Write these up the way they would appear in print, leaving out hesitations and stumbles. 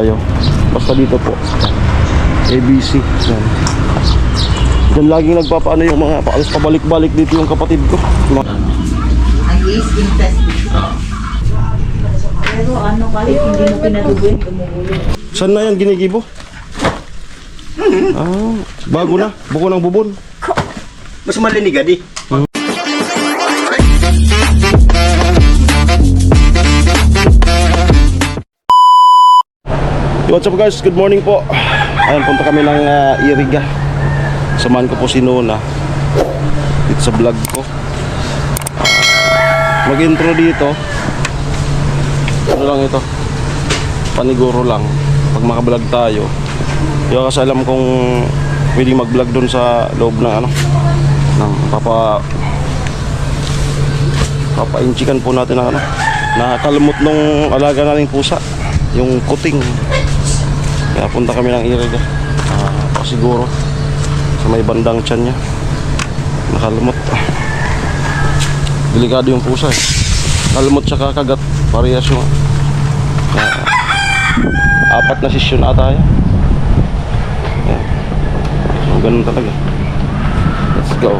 Ayo. Basta dito po. ABC. Yan. Diyan laging nagpapaano yung mga paalis pabalik-balik dito yung kapatid ko. Pero ano kahit hindi mo pinadubuin, tumugulo. Saan na yan ginigibo? Ah, bago na. Buko ng bubon. Mas malinig adi. What's up guys? Good morning po. Ayan, punta kami ng Iriga. Samahan ko po si Nona dito sa vlog ko. Mag-intro dito. Ano lang ito? Paniguro lang. Pag makablog tayo. Hindi ko kasi alam kung pwedeng mag-vlog doon sa loob ng ano, ng papa-inchikan po natin ng ano, nakakalumot nung alaga nating pusa, yung kuting. Kaya punta kami ng Iriga. Pasiguro sa may bandang tiyan niya. Nakalumot. Delikado yung pusa eh. Nakalumot siya kakagat. Parehas yung apat na session ata yan. Yan. So ganun talaga. Let's go.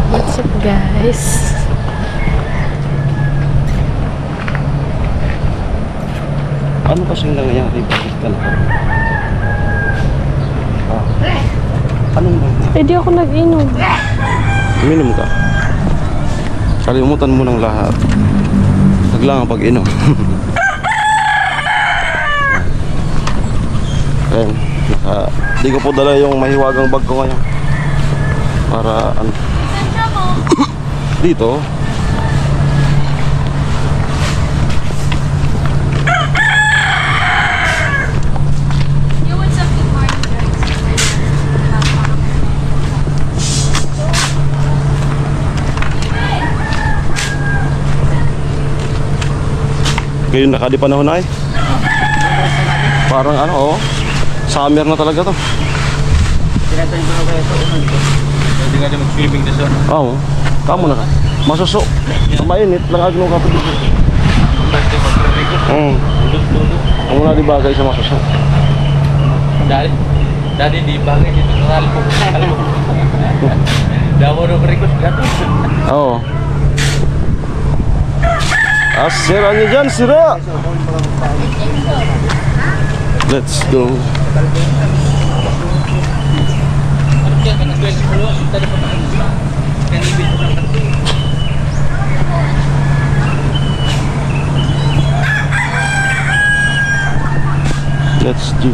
What's up guys? Ano kasing nangyayari? Bakit ka na? Anong nangyayari? Eh di ako nag-inom. Uminom ka? Kalimutan mo ng lahat. Naglang ang pag-inom. Ayan. Di ko po dala yung mahiwagang bag ko ngayon. Para ano? Dito. Ngayon nakadi panahon ay. Parang ano summer na talaga to. Hindi nga mag-swimming na siya. Oo. Kamo na ka. Masuso. Mainit lang agno ka pa dito. Ang muna di bagay sa masuso. Dali di bagay dito sa talpo. Daw ro request gato. Oo. Sira niyo dyan, sira! Let's go. Let's do.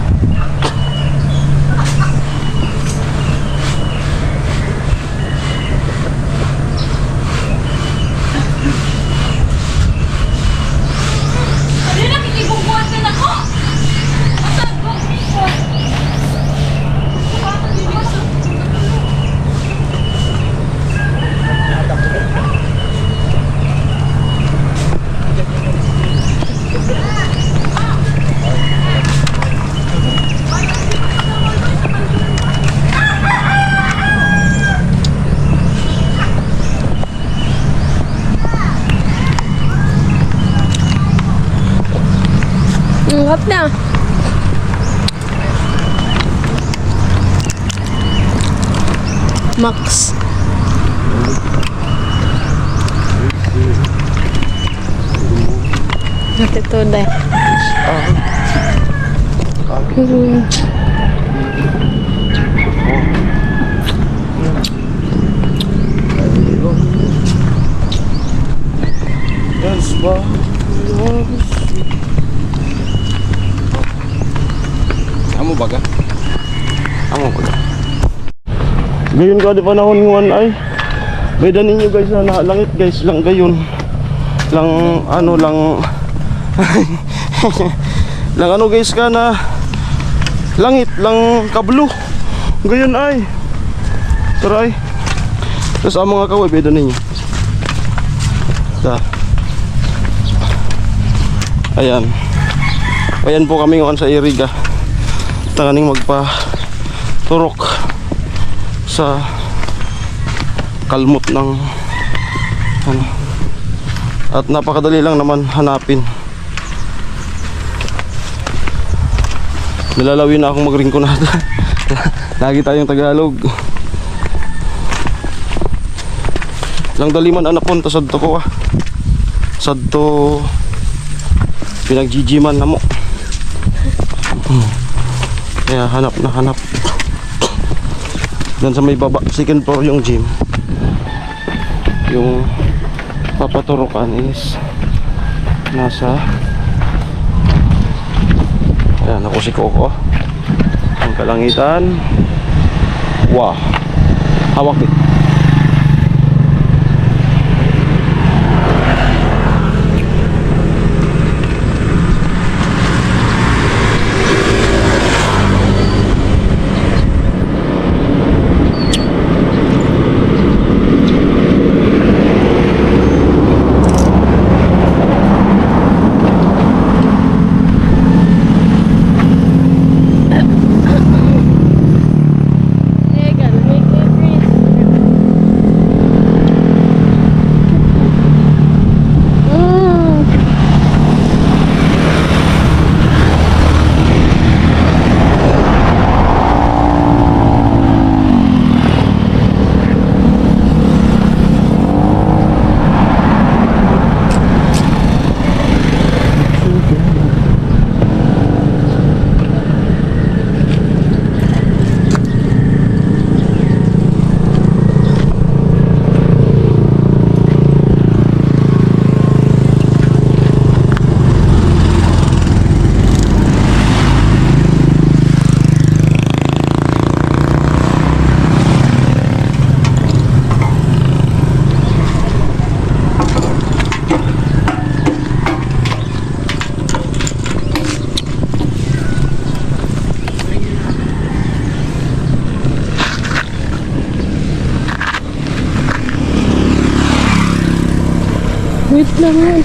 Hop na. Max. Natito deh. Yes, wow. Amo baga? Gayon ka di panahon nguan ay. Beda ninyo guys na langit guys lang gayon. Lang ano lang lang ano guys ka na langit lang kablo. Gayon ay. Tara ay. Tapos ang mga kaway beda ninyo. Ayan. Ayan po kami ngayon sa Iriga. Tanganing magpa-turok sa kalmot ng ano. At napakadali lang naman hanapin Nalalawin na akong magringkonada. Lagi tayong Tagalog. Lang daliman anak punta sadto ko ah. Sadto pinagjijiman na mo. Kaya hanap na hanap. Dan sa may baba, second floor yung gym. Yung papaturukan is nasa, ayan ako si Coco. Ang kalangitan. Wow, hawak din. Hey, gotta make it green. Wait lang.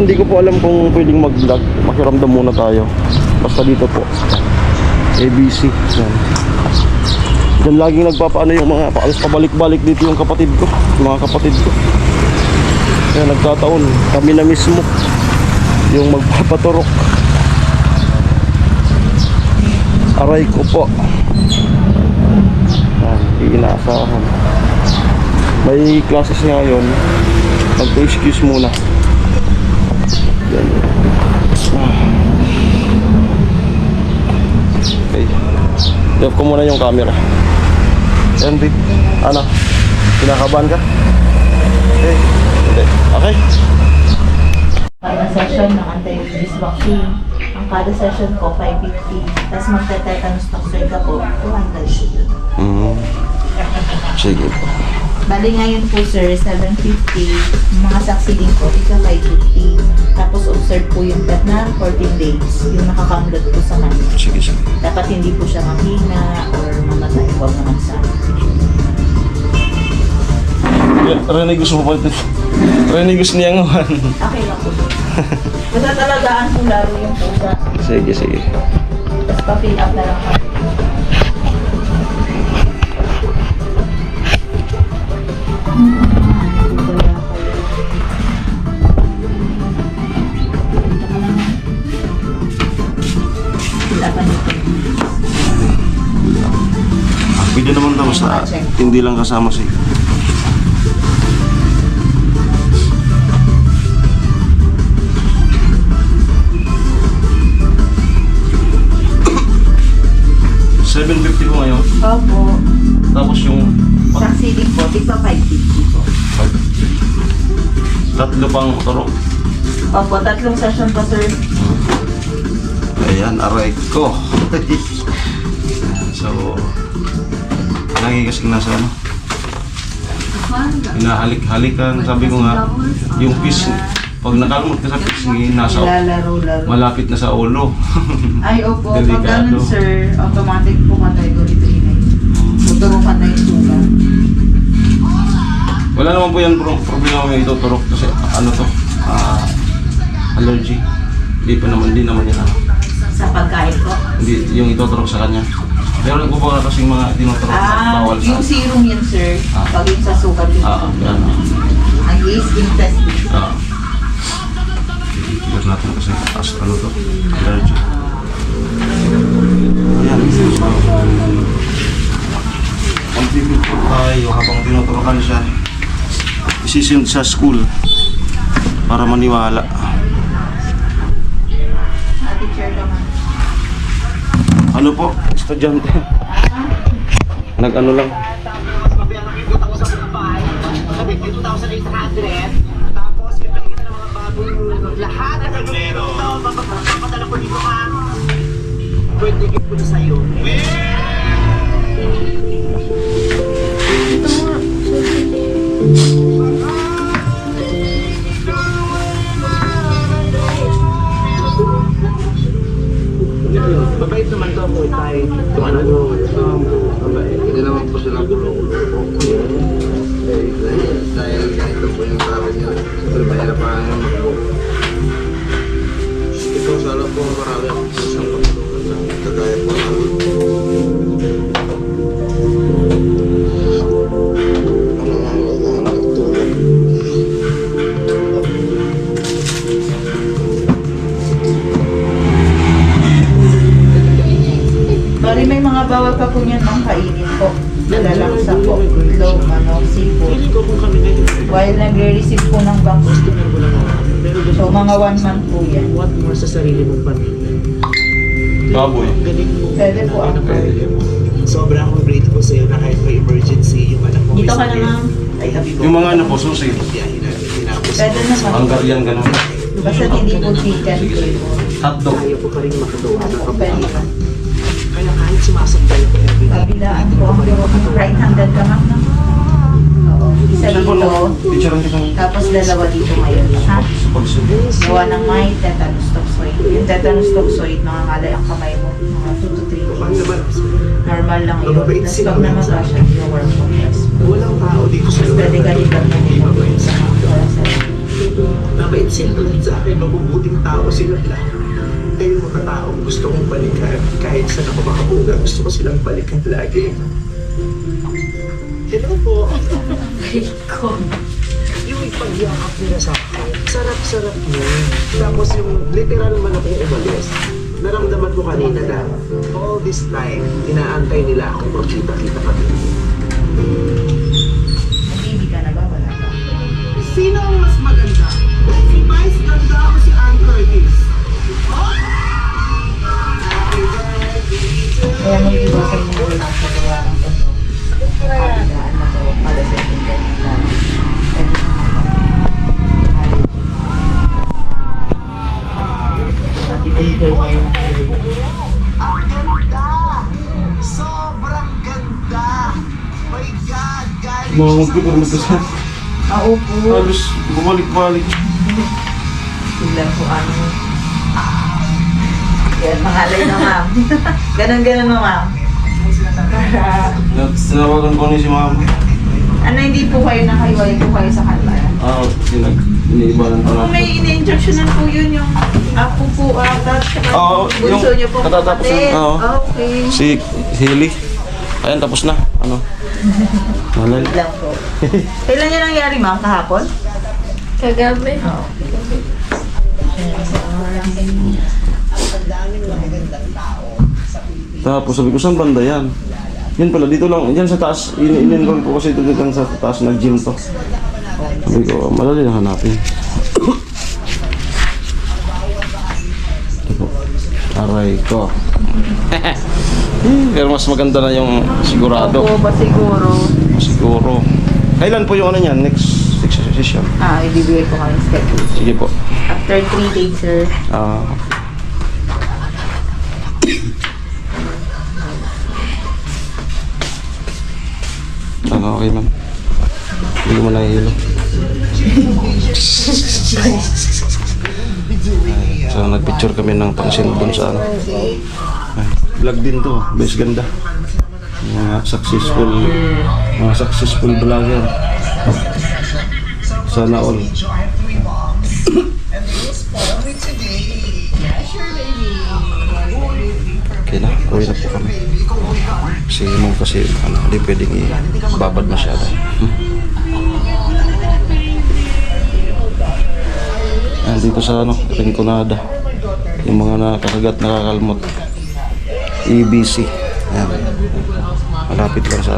hindi ko po alam kung pwedeng mag-vlog. Makiramdam muna tayo. Basta dito po. ABC. Yan. Diyan laging nagpapaano yung mga paalis pabalik-balik dito yung kapatid ko. Yung mga kapatid ko. Kaya nagkataon. Kami na mismo yung magpapaturok. Aray ko po. Yan, inaasahan. May classes ngayon. Mag-excuse muna. Yan. Okay. Drop ko muna yung camera. Yan, babe. Ano? Kinakabahan ka? Okay. Hindi. Okay. Para session ng anti-rabies vaccine. Ang kada session ko, 550. Tapos magte-tetanus toxoid ka po, 200. Sige po. Bali ngayon po sir, 750. Mga succeeding po, ika 550. Tapos observe po yung pet na 14 days. Yung nakakamlot po sa kanya. Sige, sige. Dapat hindi po siya mahina or mamatay. Huwag naman sana. Rene, gusto mo pa ito. Rene, gusto niya ngawan. Okay lang po. Basta talagaan po laro yung pusa. Sige, sige. Tapos pa-fill up na lang po. Fill up na po. Pwede naman daw sa hindi lang kasama si $750 po ngayon. Opo. Tapos yung Succeeding po, tika 550 po. tatlo pang turok. Opo, 3 session po sir. Ayan, aray ko. So, lagi kasing nasa ano, hinahalik-halikan. Sabi ko nga, yung piece, pag nakalmot ka sa piece, nasa, Lalaro-laro. malapit na sa ulo. Ay, opo. Pag Delikado. ganun, sir, automatic po category 3 na yun. Tuturukan na yung suga. Wala naman po yan problema may ituturok kasi ano to, allergy. Hindi naman yan ano. Sa pagkain po. Hindi, yung ituturok sa kanya. Pero po ba kasing mga tinuturok na bawal sa... Yung serum yun, sir. Ah. Pag yung sa sugat yun. Ano. Ang yeast infestation. Tignan natin kasi ano to, allergy. Ayan. Mag-pipil po tayo habang tinuturokan siya. Isisend sa school para maniwala. Teacher naman. Ano po? Estudyante. Nag-ano lang. Sabi ko 2,800. Tapos bibigyan kita ng mga bagong lahat ng nagulero. Papadala ko dito ha. Pwede gift ko na sa'yo. Mabait naman to po tayo. Kung ano mabait. Hindi naman po sila kulo-kulo po. Dahil ganito po yung tawag niya. Siyempre mahirap pa nga mag-book. Ito sana po marami ako po siyang pagtulungan na kagaya po namin. Ang tulong. Bali, may mga bawal pa po niyan ng kainin po. Lalaksa po, low, seafood. Feeling ko kung kami ngayon, While nagre-receive po ng bank. customer ko lang ako. Pero gusto So, mga 1 month po yan. what more sa sarili mong pamilya. Baboy. Galing mo. Pwede po ako. Sobrang akong grateful sa'yo na kahit may emergency, yung anak mo Dito ka na, ma'am. Ay, happy Yung mga ano po, susi. biyahe na tinapos. Pwede naman. Hungarian ganun. Basta hindi po chicken. Hotdog. Ayaw ko pa rin makagawa ng Pwede pa. Kaya kahit sumasaktan ako everyday. Kabilaan po ang right-handed ka, ma'am. No? Oo. Isa dito. Picture ang kitang Tapos dalawa dito ngayon. Ha? pagsubo. Gawa ng may tetanus toxoid. Yung tetanus toxoid, nangangalay ang kamay mo. Mga 2 to 3 Paano days. naman? Normal lang yun. Mababait Tapos sila, pag naman minsan. ba siya, yung work compress. Walang tao dito sa Pwede ka din Hindi magmamit mabait sa sa mga mabait sila lahat sa akin, mabubuting tao sila lahat. Kayo mga taong gusto kong balikan, kahit saan ako makapunta, gusto ko silang balikan lagi. Hello po. Yung ipagyakap nila sa akin, sarap-sarap niya. Tapos yung literal man akong umalis, naramdaman ko kanina na all this time, inaantay nila akong magkita-kita kami. Hindi ka na ba? Wala ba? Sino ang mas maganda? Si Vice Ganda o si Ann Curtis? Kaya may iba sa mga wala sa gawa ng ito. Pagdaan na to, para sa ating Ang ganda! Sobrang ganda! My God! Galing Mga siya magpipirma puso. sa Opo. halos bumalik-balik. Tignan po ano. Yan, mangalay na ma'am. Ganon-ganon mo ma'am. Sinawagan ko ni si ma'am. Ano, hindi po kayo nakahiwalay po kayo sa kanila? Iniibalan ko na. Kung may ini-injectionan po yun yung apo po atat, Oo, bunso yung niyo po katatapos kapatid. ng- oo. Okay. Si Hilly. Ayan, tapos na. Ano? Malay. Lang po. Kailan niya nangyari ma'am? Kahapon? Kagabi. Oo. Tapos sabi ko, saan banda yan? Yan pala, dito lang. Yan sa taas. In-enroll ko kasi dito lang sa taas. Nag-gym to. Sabi ko, madali na hanapin. Ito po. Aray ko. Pero mas maganda na yung sigurado. Opo ba siguro? Siguro. Kailan po yung ano niyan? Next session? Ibibigay ko kayo schedule. Sige po. After 3 days, sir. Ah. Okay, ma'am. Hindi mo nahihilo. So, nagpicture kami ng pang-send dun sa ano. Ay, vlog din to. Best ganda. Mga successful vlogger. Sana all. Okay na, uwi na po kami. Si Mom kasi hindi pwedeng ibabad masyado. Dito sa Rinconada, yung mga nakakagat, nakakalmot. EBC. Ayan. Malapit lang sa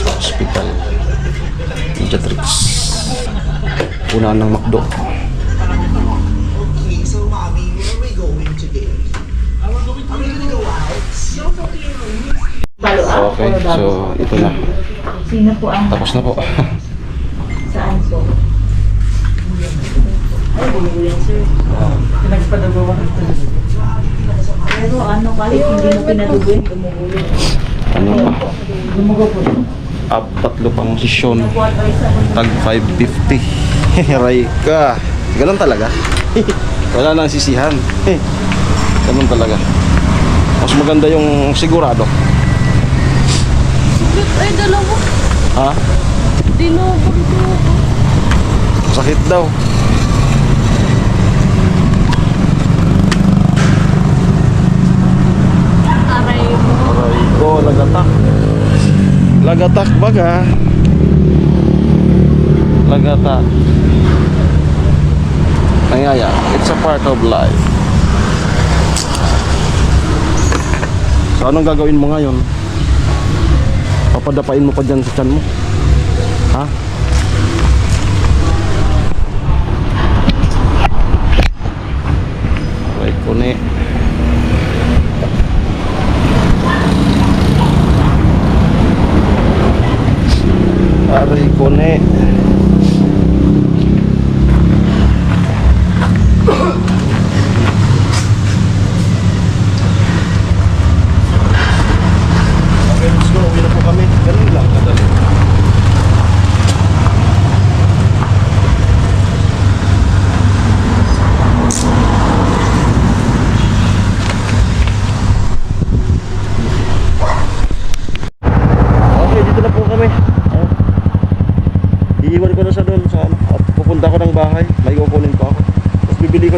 hospital. Mediatrix. Unaan ng McDo. Okay, so mommy, where are we going today? Are we gonna go out? Follow up? Okay, so ito na. Sino po ang Tapos na po. saan po? Ay, buluyan, sir. Pero ano, kahit hindi mo pinaduguin, gumugulo. Ano pa? Gumugo po. Tatlo pang sesyon. Nagbuhat kayo sa Tag 550. Aray ka. Ganun talaga. Wala nang sisihan. Ganun talaga. Mas maganda yung sigurado. Ay, dalawa. Ha? Dinobog ko. Sakit daw. Aray mo. Aray ko, lagatak. Lagatak baga. Lagatak. Nangaya, it's a part of life. So anong gagawin mo ngayon? Papadapain mo pa dyan sa tiyan mo? Ha? Right po ni. Aray ko ni. Okay, let's go. Uwi na po kami. Ganun lang kadali. Okay, dito na po kami.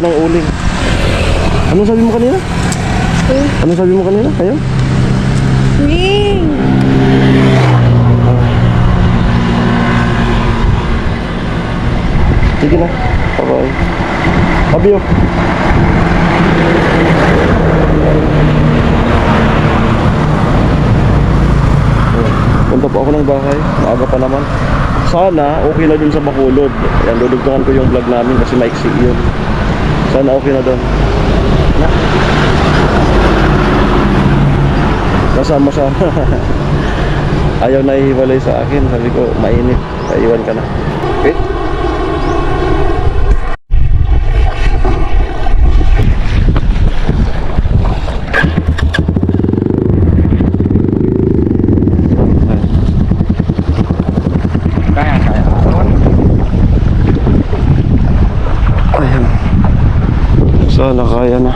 ko ng uling. Anong sabi mo kanina? Anong sabi mo kanina? Ayun? Wing! Sige na. Bye-bye. Fabio. Punta po ako ng bahay. Maaga pa naman. Sana okay na dun sa Bacolod. Yan, dudugtungan ko yung vlog namin kasi maiksi yun. Sana okay na dun. Na? Kasama-sama. Ayaw na ihiwalay sa akin. Sabi ko, mainit. Iwan ka na. Okay? Ayan. Sana kaya na.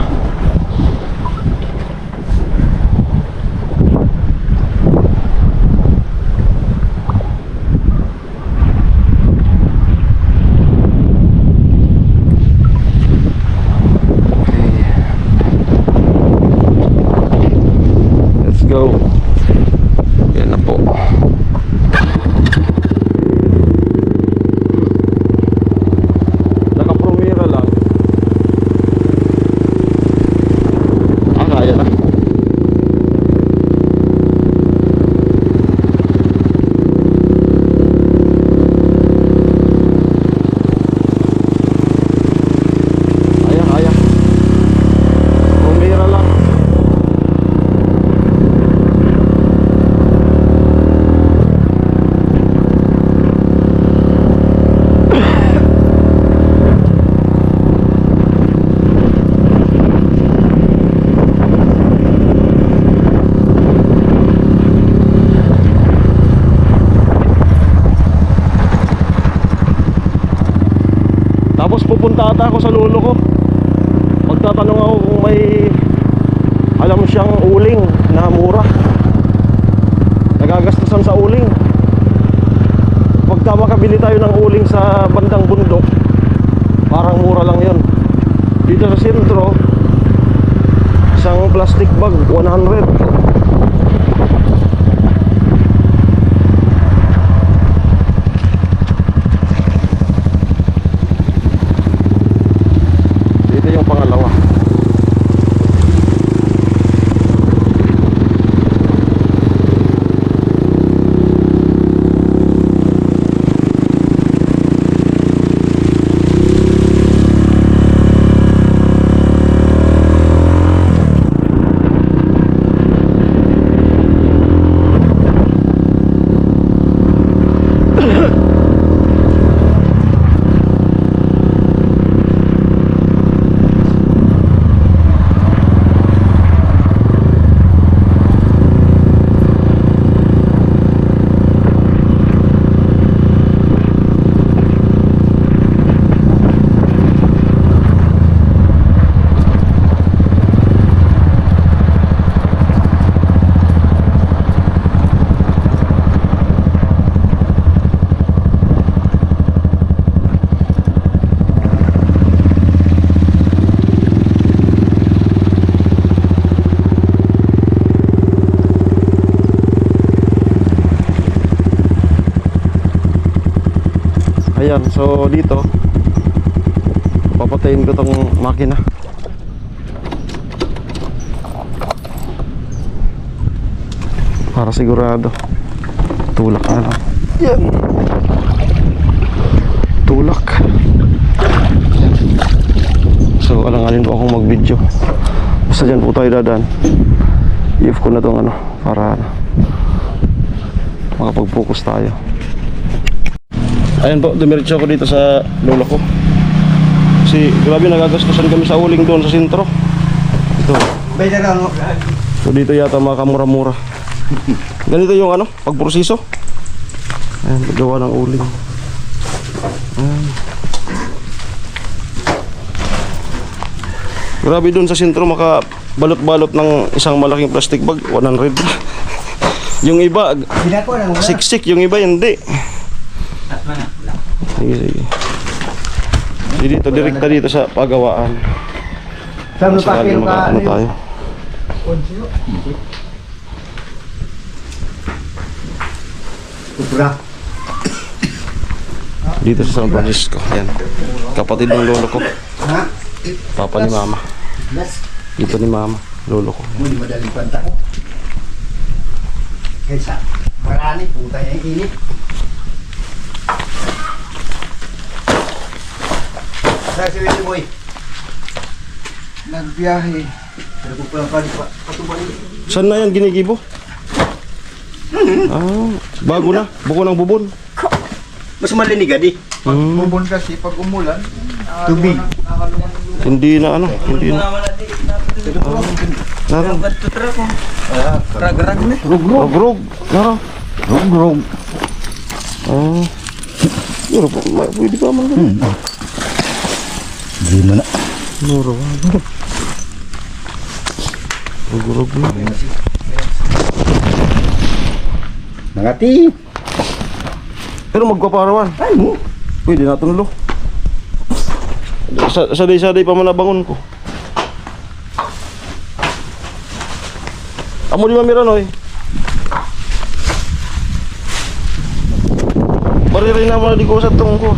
Let's go. Yan na po. Naka-promira lang. Kaya na. Kaya. Promira lang. Tapos pupunta ata ako sa lolo ko. Magtatanong ako kung may alam siyang uling na mura. Nagagastusan sa uling. Pagka makabili tayo ng uling sa bandang bundok, parang mura lang yun. Dito sa sentro, isang plastic bag 100. Yung pangalawa. Ayan, so dito papatayin ko tong makina para sigurado. Tulak na lang. Yan. Tulak. So alanganin po akong mag video. Basta dyan po tayo dadaan. I-off ko na tong ano para makapag-focus tayo. Ayan po, dumiretso ako dito sa lola ko. Kasi grabe nagagastusan kami sa uling doon sa sentro. Ito. So dito yata makamura-mura. Ganito yung ano, pagproseso. Ayan, gawa ng uling. Ayan. Grabe doon sa sentro makabalot-balot ng isang malaking plastic bag, 100. Yung iba, siksik, yung iba hindi. Sige. Dito, direkta dito sa pagawaan. Saan Sakali makaano tayo. Kubra. Dito sa San Francisco. Yan. Kapatid ng lolo ko. Ha? Papa ni mama. Dito ni mama. Lolo ko. Muli madaling kwenta ko. Kaysa marani, puta yung init. Saan si Willie Boy? Nagbiyahe. Pero kung palang patuban Saan na yan ginigibo? Ah, bago na. Buko ng bubon. Mas malinig di. Bubon kasi pag umulan, tubig. Hindi na ano. Hindi na. Narang. Rag-rag na. Rogrog. Narang. Rog-rog. Ah. Pero pwede pa man ganun. Hindi mo na. Noro. Rogrog na. Nangati. Pero magpaparawan. Ay mo. Pwede na ito nulo. Saday-saday pa man nabangon ko. Amo di mamira noy. Baririn na mo na di ko sa tungko.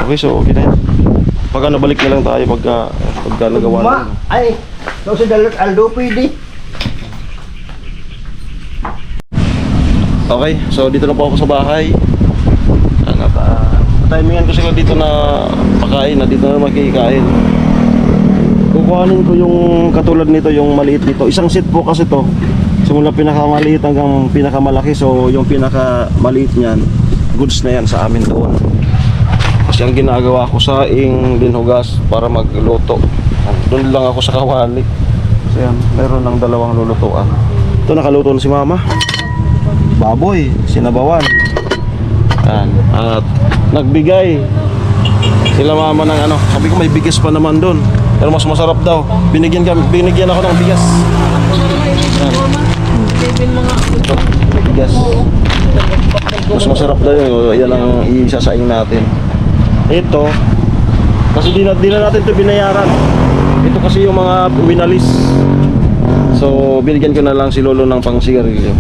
Okay, so okay na yan. Pagka nabalik na lang tayo pagka nagawa na. yun. Ay, no si Dalot Aldo pwede. Okay, so dito na po ako sa bahay. Timingan ko sila dito na pakain, na dito na makikain. Kukuhanin ko yung katulad nito, yung maliit nito. Isang set po kasi to. Simula pinakamaliit hanggang pinakamalaki. So yung pinakamaliit niyan, goods na yan sa amin doon. Kasi ang ginagawa ko saing, dinhugas para magluto. Doon lang ako sa kawali. So yan, meron ng dalawang lulutuan. Ito nakaluto na si mama. Baboy, sinabawan. Yan. At nagbigay sila mama ng ano. Sabi ko may bigas pa naman doon. Pero mas masarap daw. Binigyan ako ng bigas. Yan. Ito, bigas. Mas masarap daw yun. Yan ang isasaing natin. Ito, kasi di na natin ito binayaran. Ito kasi yung mga winalis. So, binigyan ko na lang si lolo ng pang sigarilyo.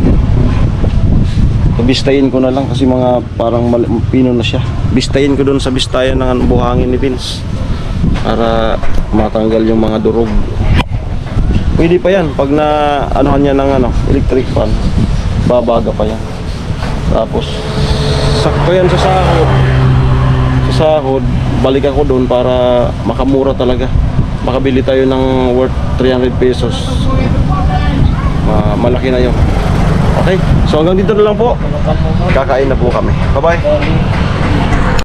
Bistayin ko na lang kasi mga parang pino na siya. Bistayin ko doon sa bistayan ng buhangin ni Vince para matanggal yung mga durog. Pwede pa yan pag na anuhan niya ng electric fan, babaga pa yan. Tapos sakto yan sa sahod, balik ako doon para makamura talaga. Makabili tayo ng worth 300 pesos. Malaki na yun. Okay, so hanggang dito na lang po. Kakain na po kami. Bye-bye.